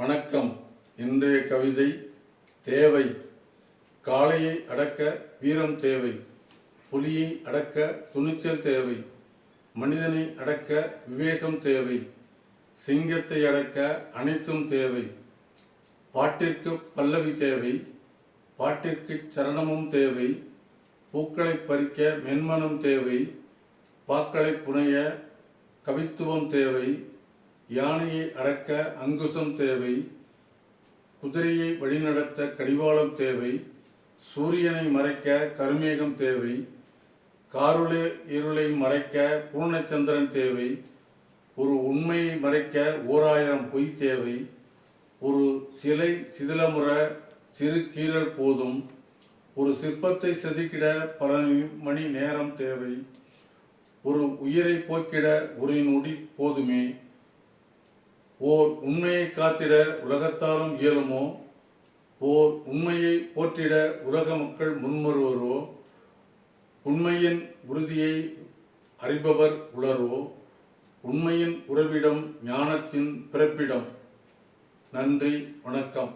வணக்கம். இன்றைய கவிதை தேவை. காளையை அடக்க வீரம் தேவை, புலியை அடக்க துணிச்சல் தேவை, மனிதனை அடக்க விவேகம் தேவை, சிங்கத்தை அடக்க அனைத்தும் தேவை. பாட்டிற்கு பல்லவி தேவை, பாட்டிற்கு சரணமும் தேவை, பூக்களை பறிக்க மென்மனம் தேவை, பாக்களை புனைய கவித்துவம் தேவை, யானையை அடக்க அங்குசம் தேவை, குதிரையை வழிநடத்த கடிவாளம் தேவை, சூரியனை மறைக்க கருமேகம் தேவை, காருளை இருளை மறைக்க பூர்ணச்சந்திரன் தேவை, ஒரு உண்மையை மறைக்க 1000 பொய் தேவை, ஒரு சிலை சிதிலமுற சிறு கீறல் போதும், ஒரு சிற்பத்தை செதுக்கிட பல மணி நேரம் தேவை, ஒரு உயிரை போக்கிட ஒரு நொடி போதுமே. ஓர் உண்மையை காத்திட உலகத்தாலும் இயலுமோ, ஓர் உண்மையை போற்றிட உலக மக்கள் முன்வருவரோ, உண்மையின் உறுதியை அறிபவர் உளரோ, உண்மையின் உறவிடம் ஞானத்தின் பிறப்பிடம். நன்றி, வணக்கம்.